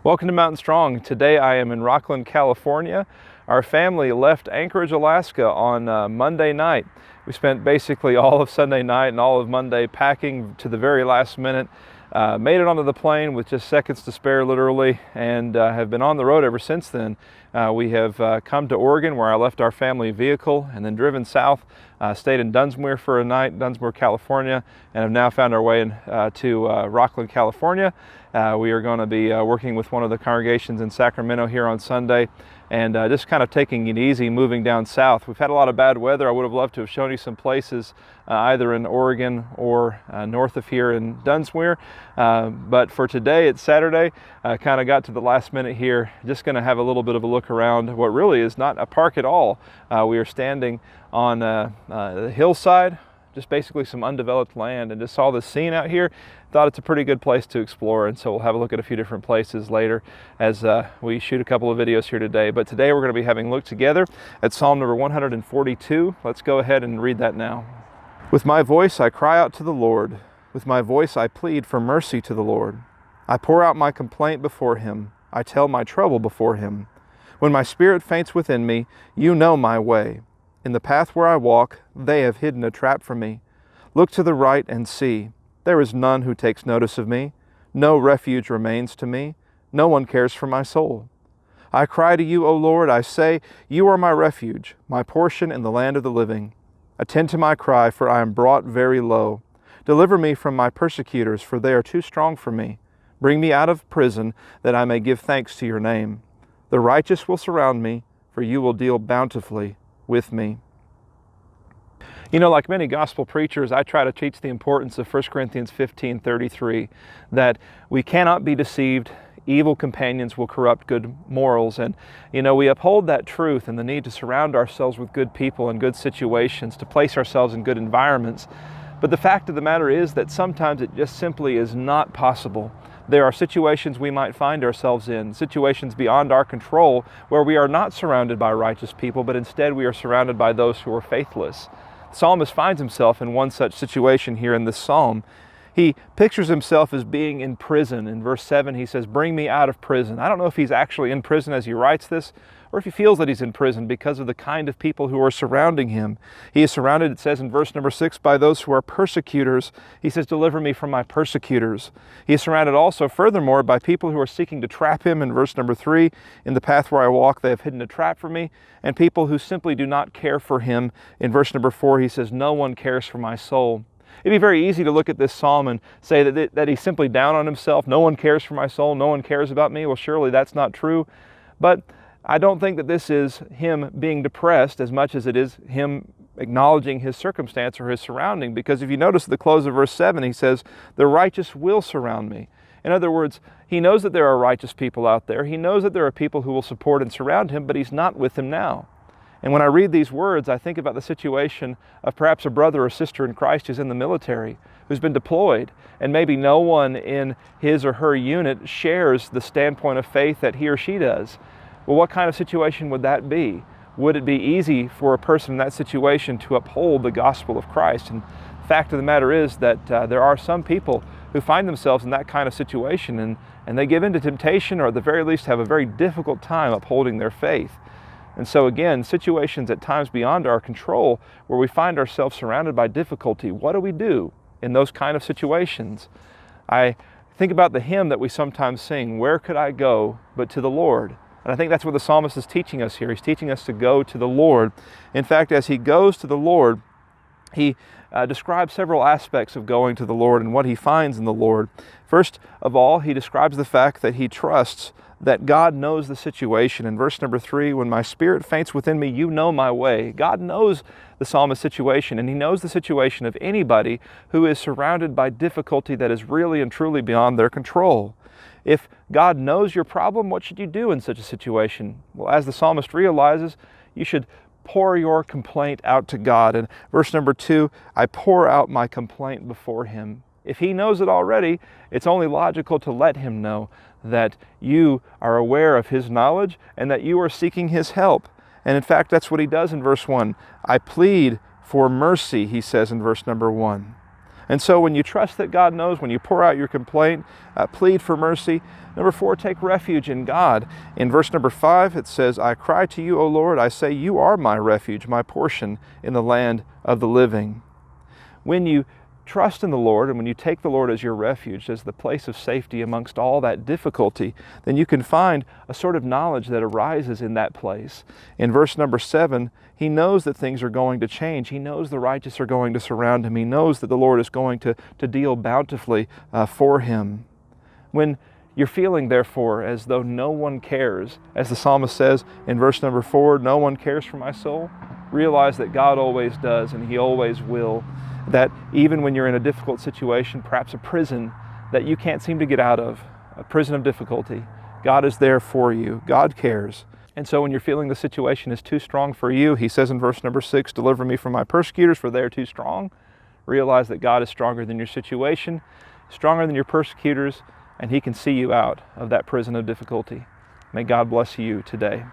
Welcome to Mountain Strong. Today I am in Rockland, California. Our family left Anchorage, Alaska on Monday night. We spent basically all of Sunday night and all of Monday packing to the very last minute. Made it onto the plane with just seconds to spare, literally, and have been on the road ever since then. We have come to Oregon, where I left our family vehicle, and then driven south, stayed in Dunsmuir for a night, Dunsmuir, California, and have now found our way to Rockland, California. We are going to be working with one of the congregations in Sacramento here on Sunday, and just kind of taking it easy moving down south. We've had a lot of bad weather. I would have loved to have shown you some places either in Oregon or north of here in Dunsmuir, but for today, it's Saturday. Kind of got to the last minute here. Just going to have a little bit of a look around what really is not a park at all. We are standing on the hillside, just basically some undeveloped land, and just saw this scene out here. Thought it's a pretty good place to explore, and so we'll have a look at a few different places later as we shoot a couple of videos here today. But today we're going to be having a look together at Psalm number 142. Let's go ahead and read that now. With my voice I cry out to the Lord. With my voice I plead for mercy to the Lord. I pour out my complaint before him. I tell my trouble before him. When my spirit faints within me, you know my way. In the path where I walk, they have hidden a trap for me. Look to the right and see. There is none who takes notice of me. No refuge remains to me. No one cares for my soul. I cry to you, O Lord, I say, you are my refuge, my portion in the land of the living. Attend to my cry, for I am brought very low. Deliver me from my persecutors, for they are too strong for me. Bring me out of prison, that I may give thanks to your name. The righteous will surround me, for you will deal bountifully with me. You know, like many gospel preachers, I try to teach the importance of 1 Corinthians 15:33, that we cannot be deceived. Evil companions will corrupt good morals. And, you know, we uphold that truth and the need to surround ourselves with good people and good situations, to place ourselves in good environments. But the fact of the matter is that sometimes it just simply is not possible. There are situations we might find ourselves in, situations beyond our control, where we are not surrounded by righteous people, but instead we are surrounded by those who are faithless. The psalmist finds himself in one such situation here in this psalm. He pictures himself as being in prison. In verse 7, he says, bring me out of prison. I don't know if he's actually in prison as he writes this, or if he feels that he's in prison because of the kind of people who are surrounding him. He is surrounded, it says in verse number 6, by those who are persecutors. He says, deliver me from my persecutors. He is surrounded also, furthermore, by people who are seeking to trap him. In verse number 3, in the path where I walk, they have hidden a trap for me. And people who simply do not care for him. In verse number 4, he says, no one cares for my soul. It'd be very easy to look at this psalm and say that he's simply down on himself. No one cares for my soul. No one cares about me. Well, surely that's not true. But I don't think that this is him being depressed as much as it is him acknowledging his circumstance or his surrounding. Because if you notice at the close of verse 7, he says, the righteous will surround me. In other words, he knows that there are righteous people out there. He knows that there are people who will support and surround him, but he's not with them now. And when I read these words, I think about the situation of perhaps a brother or sister in Christ who's in the military, who's been deployed, and maybe no one in his or her unit shares the standpoint of faith that he or she does. Well, what kind of situation would that be? Would it be easy for a person in that situation to uphold the gospel of Christ? And the fact of the matter is that there are some people who find themselves in that kind of situation, and they give in to temptation, or at the very least have a very difficult time upholding their faith. And so again, situations at times beyond our control, where we find ourselves surrounded by difficulty, what do we do in those kind of situations? I think about the hymn that we sometimes sing, where could I go but to the Lord? And I think that's what the psalmist is teaching us here. He's teaching us to go to the Lord. In fact, as he goes to the Lord, he describes several aspects of going to the Lord and what he finds in the Lord. First of all, he describes the fact that he trusts that God knows the situation. In verse number 3, when my spirit faints within me, you know my way. God knows the psalmist's situation, and he knows the situation of anybody who is surrounded by difficulty that is really and truly beyond their control. If God knows your problem, what should you do in such a situation? Well, as the psalmist realizes, you should pour your complaint out to God. In verse number 2, I pour out my complaint before him. If he knows it already, it's only logical to let him know that you are aware of his knowledge and that you are seeking his help. And in fact, that's what he does in verse 1. I plead for mercy, he says in verse number 1. And so when you trust that God knows, when you pour out your complaint, plead for mercy. Number 4, take refuge in God. In verse number 5, it says, I cry to you, O Lord, I say, you are my refuge, my portion in the land of the living. When you trust in the Lord, and when you take the Lord as your refuge, as the place of safety amongst all that difficulty, then you can find a sort of knowledge that arises in that place. In verse number 7, he knows that things are going to change. He knows the righteous are going to surround him. He knows that the Lord is going to deal bountifully for him. When you're feeling, therefore, as though no one cares, as the psalmist says in verse number 4, no one cares for my soul, realize that God always does, and He always will. That even when you're in a difficult situation, perhaps a prison that you can't seem to get out of, a prison of difficulty, God is there for you. God cares. And so when you're feeling the situation is too strong for you, he says in verse number 6, deliver me from my persecutors, for they are too strong. Realize that God is stronger than your situation, stronger than your persecutors, and He can see you out of that prison of difficulty. May God bless you today.